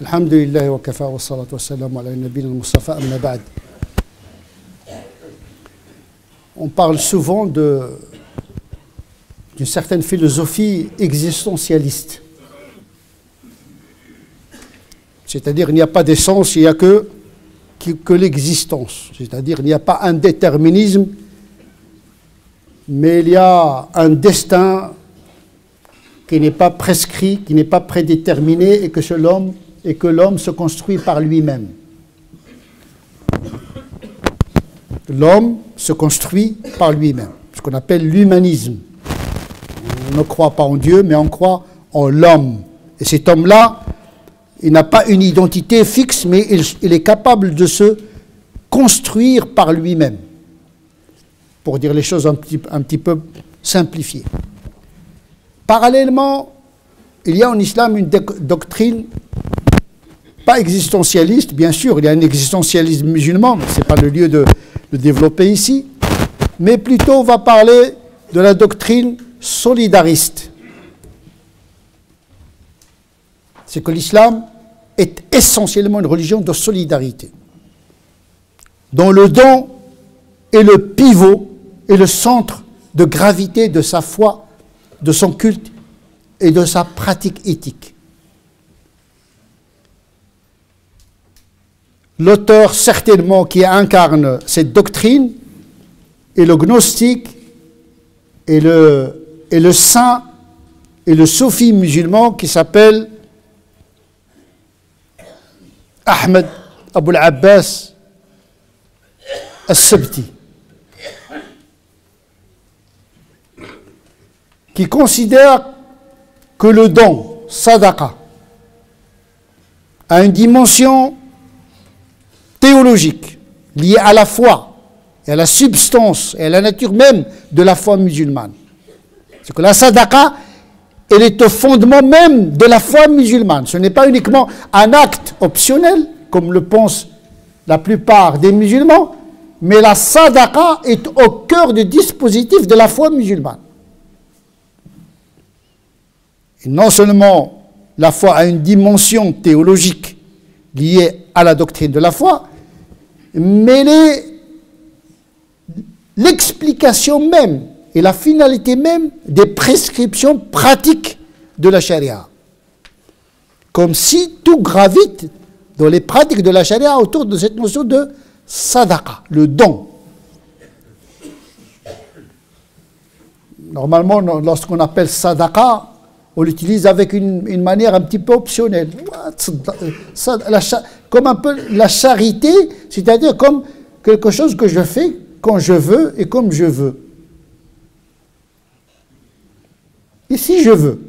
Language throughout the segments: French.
Alhamdulillah wa kafa wa salatu wa salam ala nabiyina al-Mustafa amma ba'd. On parle souvent d'une certaine philosophie existentialiste. C'est-à-dire il n'y a pas d'essence, il n'y a que l'existence. C'est-à-dire il n'y a pas un déterminisme, mais il y a un destin qui n'est pas prescrit, qui n'est pas prédéterminé et que l'homme se construit par lui-même. L'homme se construit par lui-même, ce qu'on appelle l'humanisme. On ne croit pas en Dieu, mais on croit en l'homme. Et cet homme-là, il n'a pas une identité fixe, mais il est capable de se construire par lui-même. Pour dire les choses un petit peu simplifiées. Parallèlement, il y a en islam une doctrine pas existentialiste, bien sûr, il y a un existentialisme musulman, mais ce n'est pas le lieu de le développer ici, mais plutôt on va parler de la doctrine solidariste. C'est que l'islam est essentiellement une religion de solidarité, dont le don est le pivot et le centre de gravité de sa foi, de son culte et de sa pratique éthique. L'auteur certainement qui incarne cette doctrine est le gnostique et le saint et le soufi musulman qui s'appelle Ahmed Abul Abbas As-Sabti, qui considère que le don, sadaqa, a une dimension théologique liée à la foi et à la substance et à la nature même de la foi musulmane. C'est que la sadaqa, elle est au fondement même de la foi musulmane. Ce n'est pas uniquement un acte optionnel, comme le pensent la plupart des musulmans, mais la sadaqa est au cœur du dispositif de la foi musulmane. Et non seulement la foi a une dimension théologique liée à la doctrine de la foi, mais l'explication même et la finalité même des prescriptions pratiques de la charia. Comme si tout gravite dans les pratiques de la charia autour de cette notion de sadaqa, le don. Normalement, lorsqu'on appelle sadaqa, on l'utilise avec une manière un petit peu optionnelle. Comme un peu la charité, c'est-à-dire comme quelque chose que je fais quand je veux et comme je veux. Et si je veux.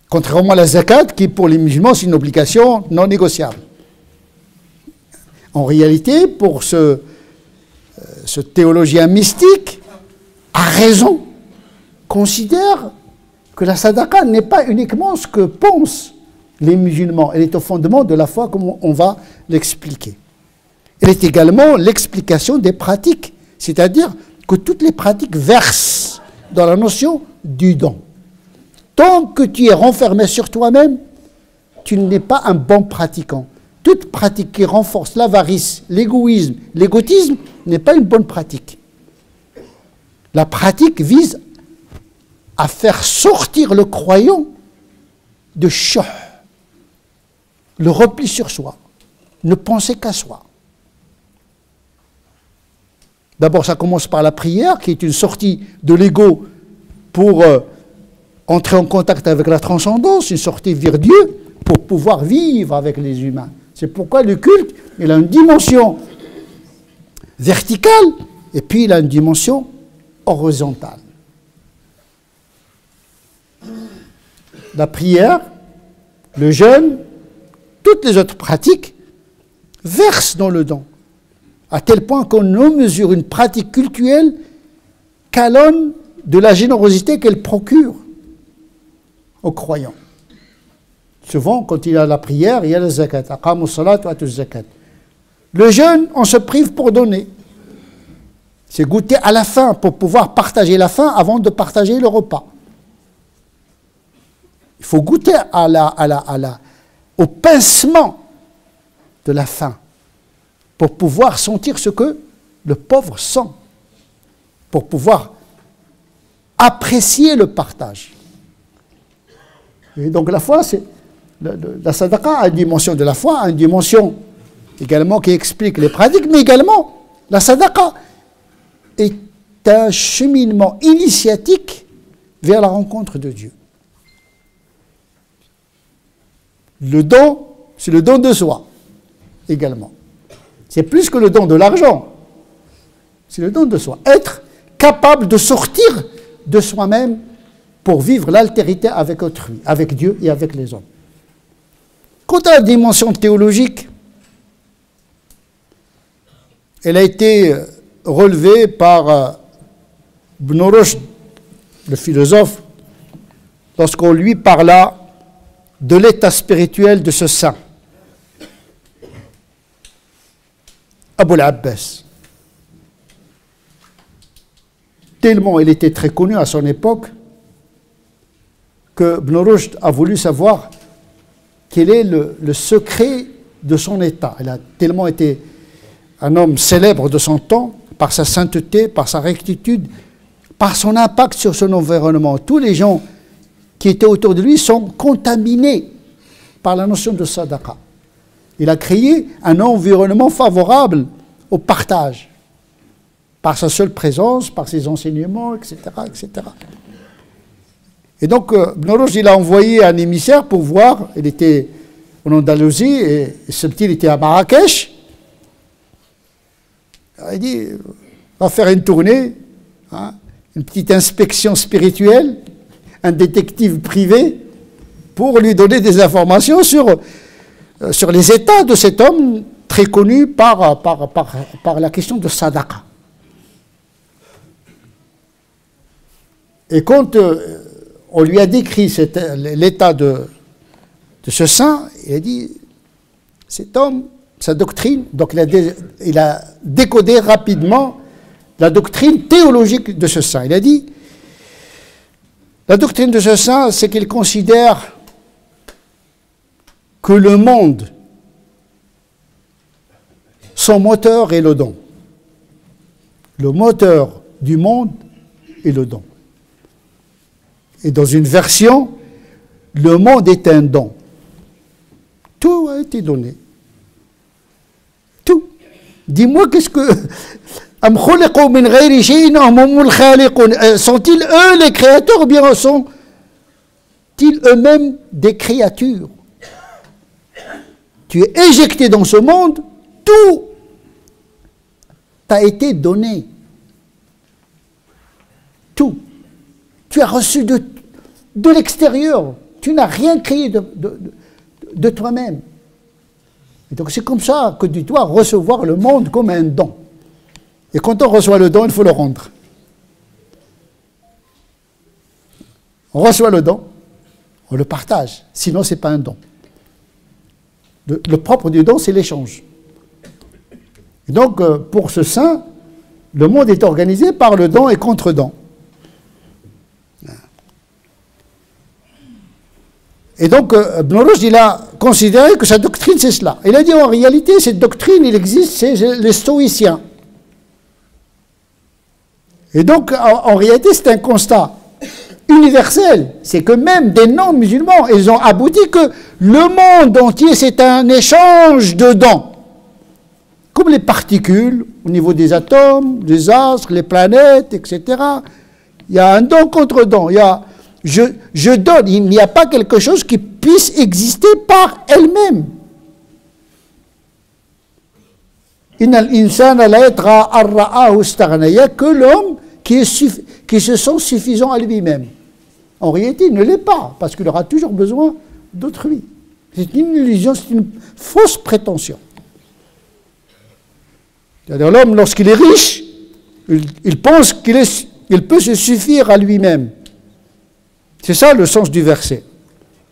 Contrairement à la zakat, qui pour les musulmans, c'est une obligation non négociable. En réalité, pour ce théologien mystique, a raison, considère que la sadaqa n'est pas uniquement ce que pensent les musulmans. Elle est au fondement de la foi, comme on va l'expliquer. Elle est également l'explication des pratiques, c'est-à-dire que toutes les pratiques versent dans la notion du don. Tant que tu es renfermé sur toi-même, tu n'es pas un bon pratiquant. Toute pratique qui renforce l'avarice, l'égoïsme, l'égotisme n'est pas une bonne pratique. La pratique vise à faire sortir le croyant de shuh, le repli sur soi, ne penser qu'à soi. D'abord, ça commence par la prière, qui est une sortie de l'ego pour entrer en contact avec la transcendance, une sortie vers Dieu, pour pouvoir vivre avec les humains. C'est pourquoi le culte, il a une dimension verticale, et puis il a une dimension horizontale. La prière, le jeûne, toutes les autres pratiques versent dans le don, à tel point qu'on ne mesure une pratique cultuelle qu'à l'aune de la générosité qu'elle procure aux croyants. Souvent, quand il y a la prière, il y a la zakat. Aqamu salat wa atu zakat. Le jeûne, on se prive pour donner. C'est goûter à la faim pour pouvoir partager la faim avant de partager le repas. Il faut goûter au pincement de la faim pour pouvoir sentir ce que le pauvre sent, pour pouvoir apprécier le partage. Et donc la foi, c'est la sadaqa a une dimension de la foi, a une dimension également qui explique les pratiques, mais également la sadaqa est un cheminement initiatique vers la rencontre de Dieu. Le don, c'est le don de soi également. C'est plus que le don de l'argent. C'est le don de soi. Être capable de sortir de soi-même pour vivre l'altérité avec autrui, avec Dieu et avec les hommes. Quant à la dimension théologique, elle a été relevée par Ibn Rushd, le philosophe, lorsqu'on lui parla de l'état spirituel de ce saint. Abu al-Abbas. Tellement il était très connu à son époque que Ibn Rushd a voulu savoir quel est le secret de son état. Il a tellement été un homme célèbre de son temps par sa sainteté, par sa rectitude, par son impact sur son environnement. Tous les gens qui étaient autour de lui sont contaminés par la notion de sadaqa. Il a créé un environnement favorable au partage, par sa seule présence, par ses enseignements, etc. etc. Et donc, Ibn Rushd, il a envoyé un émissaire pour voir, il était en Andalousie, et ce petit, il était à Marrakech. Il dit, on va faire une tournée, hein, une petite inspection spirituelle, un détective privé, pour lui donner des informations sur les états de cet homme très connu par la question de sadaqa. Et quand on lui a décrit l'état de ce saint, il a dit, cet homme, sa doctrine, donc il a décodé rapidement la doctrine théologique de ce saint. Il a dit, la doctrine de ce saint, c'est qu'il considère que le monde, son moteur est le don. Le moteur du monde est le don. Et dans une version, le monde est un don. Tout a été donné. Tout. Dis-moi, qu'est-ce que... Sont-ils eux les créateurs ou bien sont-ils eux-mêmes des créatures? Tu es éjecté dans ce monde, tout t'a été donné. Tout. Tu as reçu de l'extérieur. Tu n'as rien créé de toi-même. Et donc c'est comme ça que tu dois recevoir le monde comme un don. Et quand on reçoit le don, il faut le rendre. On reçoit le don, on le partage. Sinon, ce n'est pas un don. Le propre du don, c'est l'échange. Et donc, pour ce saint, le monde est organisé par le don et contre-don. Et donc, Ibn Rushd, il a considéré que sa doctrine, c'est cela. Il a dit, en réalité, cette doctrine, il existe, c'est les stoïciens. Et donc, en réalité, c'est un constat universel. C'est que même des non-musulmans, ils ont abouti que le monde entier, c'est un échange de dons. Comme les particules, au niveau des atomes, des astres, les planètes, etc. Il y a un don contre don. Il y a je donne. Il n'y a pas quelque chose qui puisse exister par elle-même. Il n'y a que l'homme qui se sent suffisant à lui-même. En réalité, il ne l'est pas, parce qu'il aura toujours besoin d'autrui. C'est une illusion, c'est une fausse prétention. C'est-à-dire l'homme, lorsqu'il est riche, il pense qu'il peut se suffire à lui-même. C'est ça le sens du verset.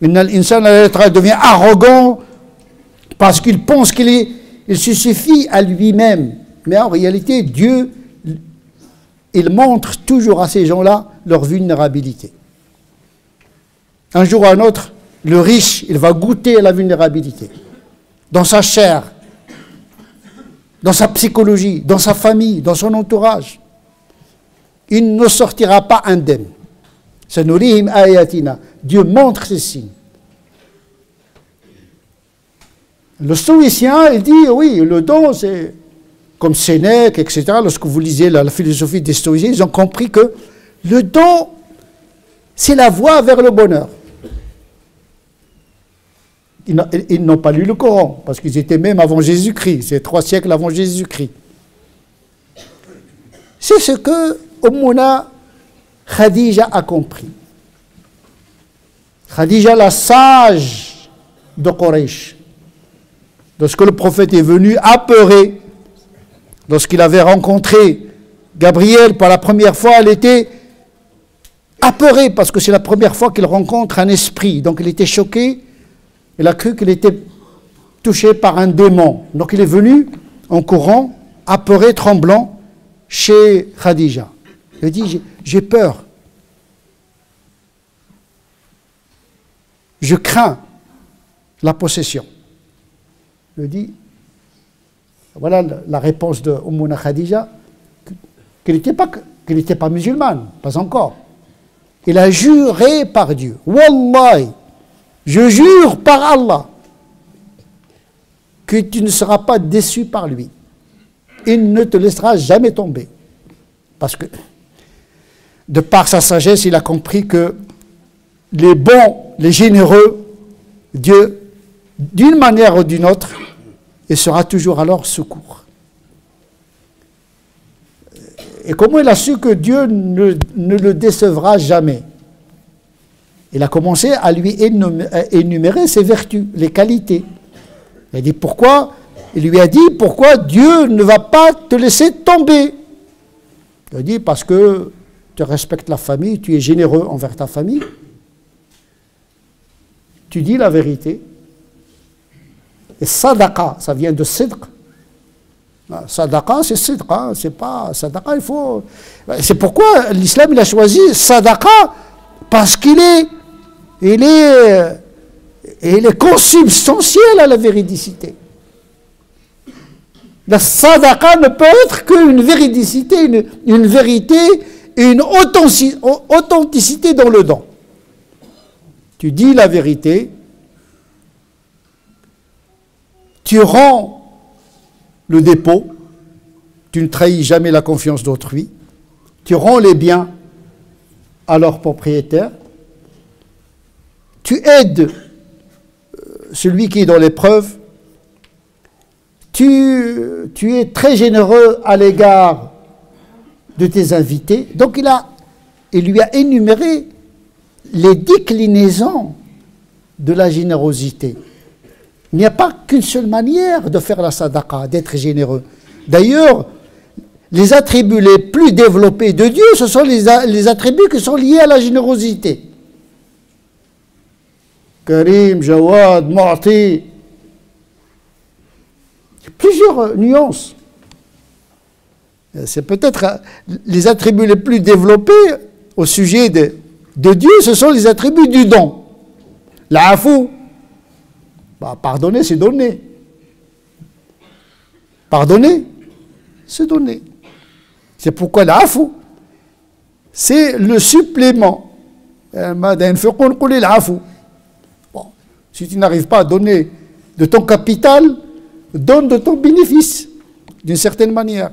L'insan devient arrogant parce qu'il pense qu'il se suffit à lui-même. Mais en réalité, Dieu, il montre toujours à ces gens-là leur vulnérabilité. un jour ou un autre, le riche, il va goûter à la vulnérabilité. Dans sa chair, dans sa psychologie, dans sa famille, dans son entourage. Il ne sortira pas indemne. Sanurihim ayatina. Dieu montre ses signes. Le stoïcien, il dit, oui, le don, c'est comme Sénèque, etc. Lorsque vous lisez la philosophie des stoïciens, ils ont compris que le don, c'est la voie vers le bonheur. Ils n'ont pas lu le Coran, parce qu'ils étaient même avant Jésus-Christ, c'est 3 siècles avant Jésus-Christ. C'est ce que Ummuna Khadija a compris. Khadija, la sage de Quraysh. Lorsque le prophète est venu apeuré, lorsqu'il avait rencontré Gabriel pour la première fois, elle était apeurée, parce que c'est la première fois qu'il rencontre un esprit. Donc il était choqué. Il a cru qu'il était touché par un démon. Donc il est venu en courant, apeuré, tremblant, chez Khadija. Il a dit, j'ai peur. Je crains la possession. Il dit, voilà la réponse de Ummuna Khadija, qu'elle n'était pas musulmane, pas encore. Il a juré par Dieu. Wallahi, je jure par Allah que tu ne seras pas déçu par lui. Il ne te laissera jamais tomber. Parce que, de par sa sagesse, il a compris que les bons, les généreux, Dieu, d'une manière ou d'une autre, il sera toujours à leur secours. Et comment il a su que Dieu ne le décevra jamais? Il a commencé à lui énumérer ses vertus, les qualités. Il a dit pourquoi? Il lui a dit pourquoi Dieu ne va pas te laisser tomber. Il a dit parce que tu respectes la famille, tu es généreux envers ta famille, tu dis la vérité. Et sadaqa, ça vient de sidq. Sadaqa, c'est sidq, hein, c'est pas sadaqa, il faut. C'est pourquoi l'islam il a choisi sadaqa, parce qu'il est consubstantiel à la véridicité. La sadaqa ne peut être qu'une véridicité, une vérité et une authenticité dans le don. Tu dis la vérité, tu rends le dépôt, tu ne trahis jamais la confiance d'autrui, tu rends les biens à leurs propriétaires, tu aides celui qui est dans l'épreuve, tu es très généreux à l'égard de tes invités. Donc il lui a énuméré les déclinaisons de la générosité. Il n'y a pas qu'une seule manière de faire la sadaqa, d'être généreux. D'ailleurs, les attributs les plus développés de Dieu, ce sont les attributs qui sont liés à la générosité. Karim, Jawad, Mu'ti. Plusieurs nuances. C'est peut-être les attributs les plus développés au sujet de Dieu, ce sont les attributs du don. L'afou, pardonner, c'est donner. Pardonner, c'est donner. C'est pourquoi l'afou, c'est le supplément. Bon, si tu n'arrives pas à donner de ton capital, donne de ton bénéfice, d'une certaine manière.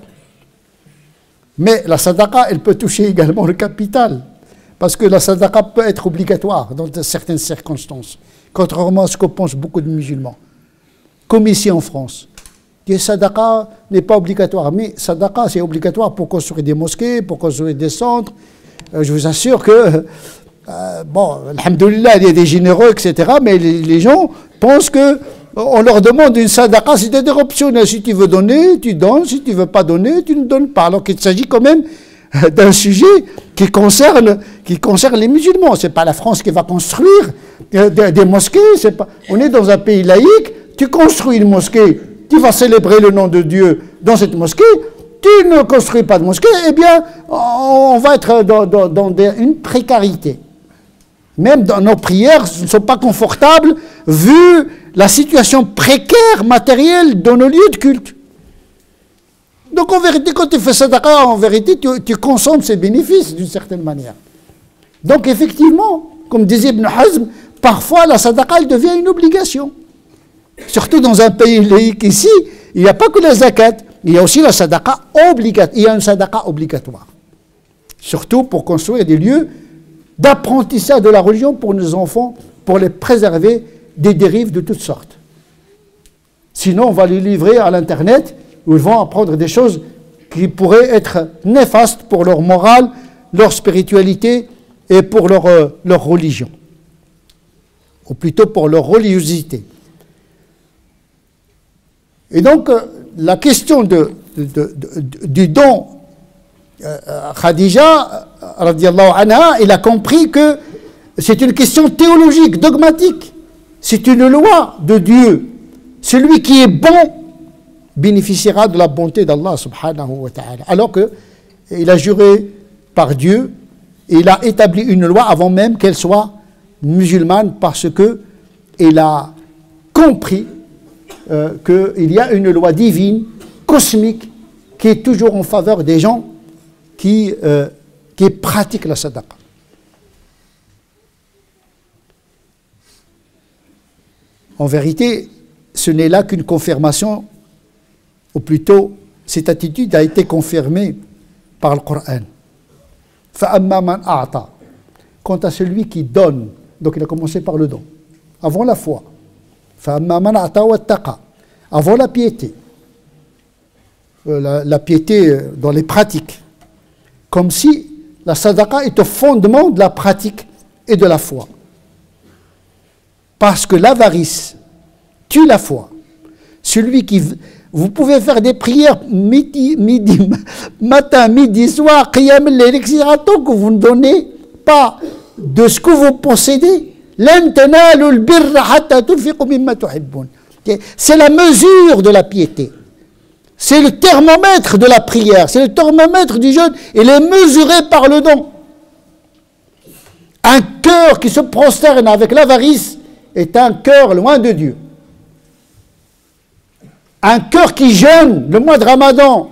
Mais la sadaqa, elle peut toucher également le capital. Parce que la sadaqa peut être obligatoire dans certaines circonstances. Contrairement à ce que pensent beaucoup de musulmans. Comme ici en France. Que sadaqa n'est pas obligatoire. Mais sadaqa, c'est obligatoire pour construire des mosquées, pour construire des centres. Je vous assure que, bon, alhamdoulilah, il y a des généreux, etc. Mais les gens pensent que on leur demande une sadaqa, c'est-à-dire optionnel. Si tu veux donner, tu donnes. Si tu ne veux pas donner, tu ne donnes pas. Alors qu'il s'agit quand même d'un sujet qui concerne les musulmans. Ce n'est pas la France qui va construire des mosquées. On est dans un pays laïque. Tu construis une mosquée, tu vas célébrer le nom de Dieu dans cette mosquée. Tu ne construis pas de mosquée, eh bien, on va être dans une précarité. Même dans nos prières ne sont pas confortables vu la situation précaire matérielle de nos lieux de culte. Donc en vérité, quand tu fais sadaqa, en vérité, tu consommes ses bénéfices d'une certaine manière. Donc effectivement, comme disait Ibn Hazm, parfois la sadaqa elle devient une obligation. Surtout dans un pays laïque ici, il n'y a pas que la zakat, il y a aussi la sadaqa obligatoire. Il y a une sadaqa obligatoire. Surtout pour construire des lieux d'apprentissage de la religion pour nos enfants, pour les préserver des dérives de toutes sortes. Sinon, on va les livrer à l'Internet, où ils vont apprendre des choses qui pourraient être néfastes pour leur morale, leur spiritualité et pour leur religion. Ou plutôt pour leur religiosité. Et donc, la question du don, Khadija, radiallahu anha, il a compris que c'est une question théologique, dogmatique. C'est une loi de Dieu. Celui qui est bon bénéficiera de la bonté d'Allah subhanahu wa ta'ala. Alors qu'il a juré par Dieu, et il a établi une loi avant même qu'elle soit musulmane parce qu'il a compris qu'il y a une loi divine, cosmique, qui est toujours en faveur des gens qui pratiquent la sadaqa. En vérité, ce n'est là qu'une confirmation, ou plutôt, cette attitude a été confirmée par le Coran. فَأَمَّا مَنْ أَعْطَى. Quant à celui qui donne, donc il a commencé par le don, avant la foi. فَأَمَّا مَنْ أَعْطَى وَاتَّقَى. Avant la piété. La piété dans les pratiques. Comme si la sadaqa est au fondement de la pratique et de la foi. Parce que l'avarice tue la foi. Celui qui... Vous pouvez faire des prières matin, midi, soir, qiyam al-layl, etc. Tant que vous ne donnez pas de ce que vous possédez. C'est la mesure de la piété. C'est le thermomètre de la prière. C'est le thermomètre du jeûne. Il est mesuré par le don. Un cœur qui se prosterne avec l'avarice est un cœur loin de Dieu. Un cœur qui jeûne le mois de Ramadan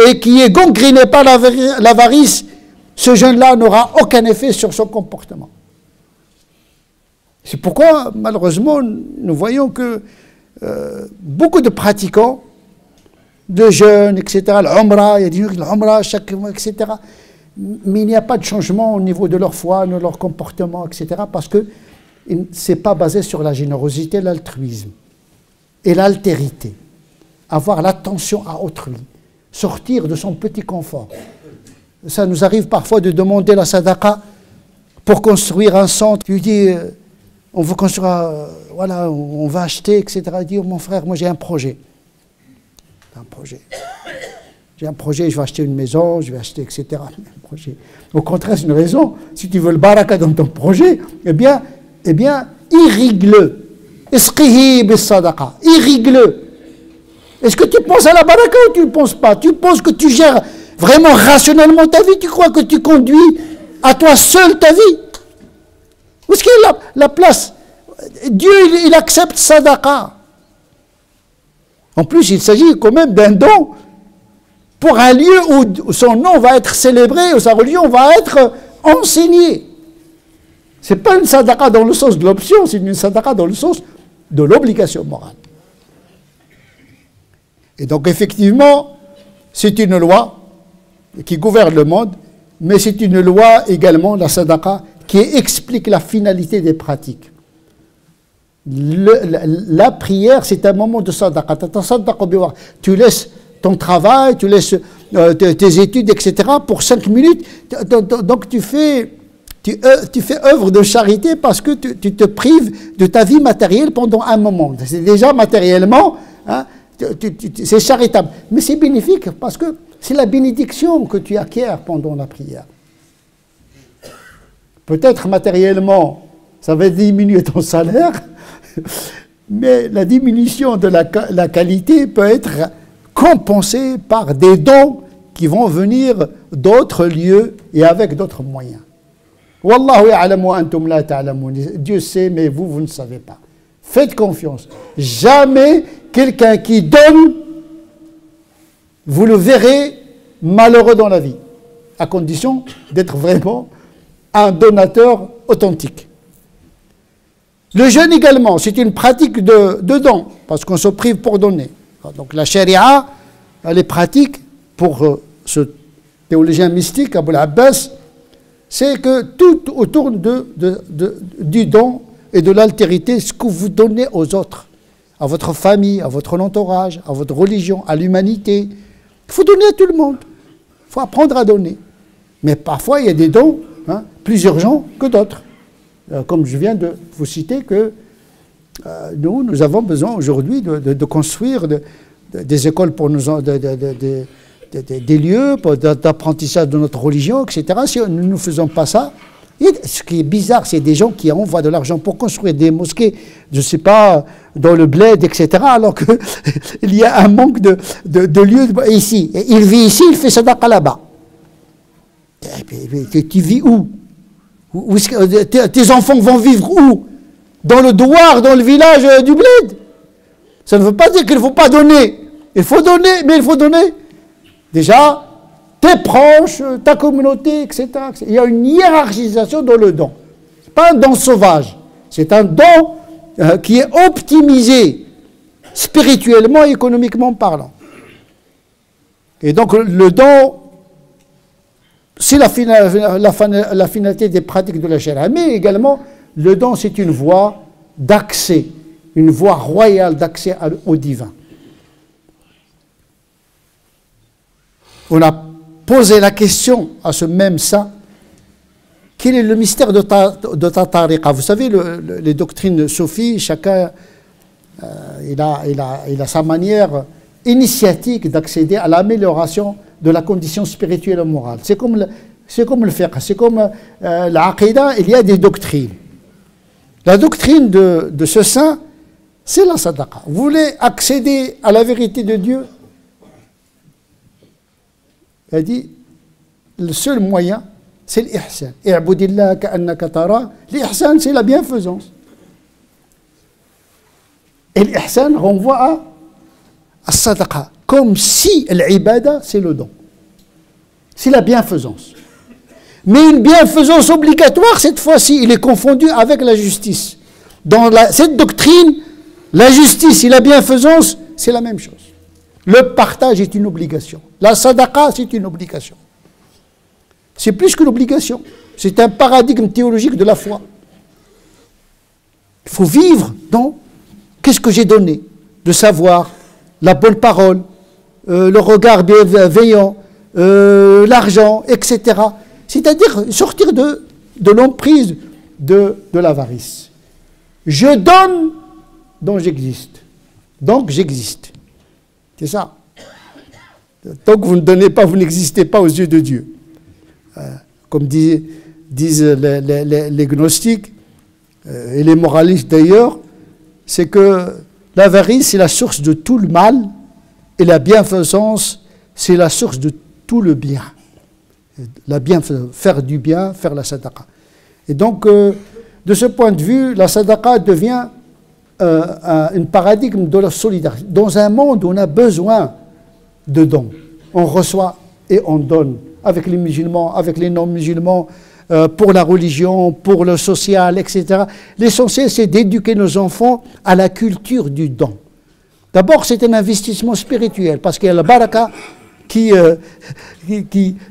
et qui est gangréné par l'avarice, ce jeûne-là n'aura aucun effet sur son comportement. C'est pourquoi, malheureusement, nous voyons que beaucoup de pratiquants de jeûne, etc., l'Umrah, il y a des gens qui l'Umrah chaque mois, etc., mais il n'y a pas de changement au niveau de leur foi, de leur comportement, etc., parce que ce n'est pas basé sur la générosité, l'altruisme et l'altérité. Avoir l'attention à autrui, sortir de son petit confort. Ça nous arrive parfois de demander la sadaqa pour construire un centre. Tu dis, on veut construire, voilà, on va acheter, etc. Il dit, oh, mon frère, moi j'ai un projet. J'ai un projet, je vais acheter une maison, je vais acheter, etc. Un projet. Au contraire, c'est une raison. Si tu veux le baraka dans ton projet, eh bien, irrigue-le. Isqihi bis sadaqa. Irrigue-le. Est-ce que tu penses à la baraka ou tu ne penses pas? Tu penses que tu gères vraiment rationnellement ta vie? Tu crois que tu conduis à toi seul ta vie? Où est-ce qu'il y a la place? Dieu, il accepte sadaqa. En plus, il s'agit quand même d'un don pour un lieu où son nom va être célébré, où sa religion va être enseignée. Ce n'est pas une sadaqa dans le sens de l'option, c'est une sadaqa dans le sens de l'obligation morale. Et donc, effectivement, c'est une loi qui gouverne le monde, mais c'est une loi également, la sadaqa, qui explique la finalité des pratiques. La prière, c'est un moment de sadaqa. Tu laisses ton travail, tu laisses tes études, etc. pour 5 minutes. Donc tu fais œuvre de charité parce que tu te prives de ta vie matérielle pendant un moment. C'est déjà matériellement, hein, c'est charitable. Mais c'est bénéfique parce que c'est la bénédiction que tu acquiers pendant la prière. Peut-être matériellement, ça va diminuer ton salaire, mais la diminution de la qualité peut être compensée par des dons qui vont venir d'autres lieux et avec d'autres moyens. Wallahu ya'lamu wa antum la ta'lamun. Dieu sait, mais vous, vous ne savez pas. Faites confiance. Jamais quelqu'un qui donne, vous le verrez malheureux dans la vie, à condition d'être vraiment un donateur authentique. Le jeûne également, c'est une pratique de don, parce qu'on se prive pour donner. Donc la charia, elle est pratique pour ce théologien mystique, Abul Abbas, c'est que tout autour du don et de l'altérité, ce que vous donnez aux autres, à votre famille, à votre entourage, à votre religion, à l'humanité, il faut donner à tout le monde. Il faut apprendre à donner. Mais parfois, il y a des dons plus urgents que d'autres. Comme je viens de vous citer que nous avons besoin aujourd'hui de construire des écoles pour nous, des lieux d'apprentissage de notre religion, etc. Si nous ne faisons pas ça, ce qui est bizarre, c'est des gens qui envoient de l'argent pour construire des mosquées, je ne sais pas, dans le bled, etc., alors qu'il y a un manque de lieux ici. Et il vit ici, il fait sadaqa là-bas. Tu vis où? Tes enfants vont vivre où? Dans le douar, dans le village du bled. Ça ne veut pas dire qu'il ne faut pas donner. Il faut donner, mais il faut donner déjà tes proches, ta communauté, etc. Il y a une hiérarchisation dans le don. Ce n'est pas un don sauvage. C'est un don qui est optimisé spirituellement et économiquement parlant. Et donc le don, c'est la finalité des pratiques de la charia. Mais également, le don, c'est une voie d'accès, une voie royale d'accès au divin. On a posé la question à ce même saint, quel est le mystère de ta tariqa? Vous savez, les doctrines soufis, chacun il a sa manière initiatique d'accéder à l'amélioration de la condition spirituelle et morale. C'est comme le fiqh, c'est comme l'aqidah, il y a des doctrines. La doctrine de ce saint, c'est la sadaqa. Vous voulez accéder à la vérité de Dieu? Il dit, le seul moyen, c'est l'ihsan. I'budillah ka'annaka tara. L'ihsan, c'est la bienfaisance. Et l'ihsan renvoie à sadaqa, comme si l'ibada, c'est le don. C'est la bienfaisance. Mais une bienfaisance obligatoire, cette fois-ci, il est confondu avec la justice. Dans cette doctrine, la justice et la bienfaisance, c'est la même chose. Le partage est une obligation. La sadaqa, c'est une obligation. C'est plus qu'une obligation. C'est un paradigme théologique de la foi. Il faut vivre dans qu'est-ce que j'ai donné? Le savoir, la bonne parole, le regard bienveillant, l'argent, etc. C'est-à-dire sortir de l'emprise de l'avarice. Je donne, donc j'existe. Donc j'existe. C'est ça. Tant que vous ne donnez pas, vous n'existez pas aux yeux de Dieu. Comme disent les gnostiques et les moralistes d'ailleurs, c'est que l'avarice, c'est la source de tout le mal et la bienfaisance, c'est la source de tout le bien. Faire du bien, faire la sadaqa. Et donc, de ce point de vue, la sadaqa devient un paradigme de la solidarité. Dans un monde où on a besoin de dons, on reçoit et on donne avec les musulmans, avec les non-musulmans, pour la religion, pour le social, etc. L'essentiel, c'est d'éduquer nos enfants à la culture du don. D'abord, c'est un investissement spirituel, parce qu'il y a la baraka qui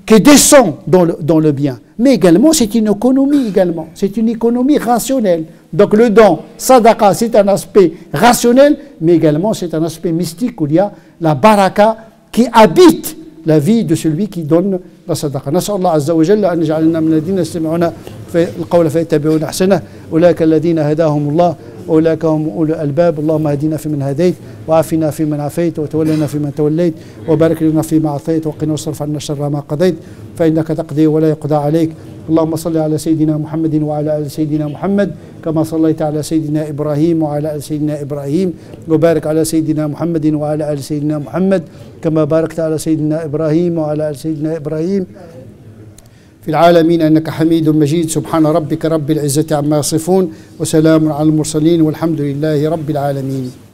descend dans le bien. Mais également, c'est une économie également. C'est une économie rationnelle. Donc le don, sadaqa, c'est un aspect rationnel, mais également c'est un aspect mystique où il y a la baraka qui habite la vie de celui qui donne la sadaqa. نسأل الله عز وجل أن يجعلنا من الذين يستمعون في القول فيتبعون أحسنه أولئك الذين هداهم الله أولئك هم أولو الألباب اللهم اهدنا فيمن هديت وعافنا فيمن عافيت وتولنا فيمن توليت وبارك لنا فيما أعطيت وقنا واصرف عنا شر ما قضيت فإنك تقضي ولا يقضى عليك اللهم صل على سيدنا محمد وعلى آل سيدنا محمد كما صليت على سيدنا إبراهيم وعلى آل سيدنا إبراهيم وبارك على سيدنا محمد وعلى آل سيدنا محمد كما باركت على سيدنا إبراهيم وعلى آل سيدنا إبراهيم في العالمين إنك حميد مجيد. سبحان ربك رب العزة عما يصفون وسلام على المرسلين والحمد لله رب العالمين.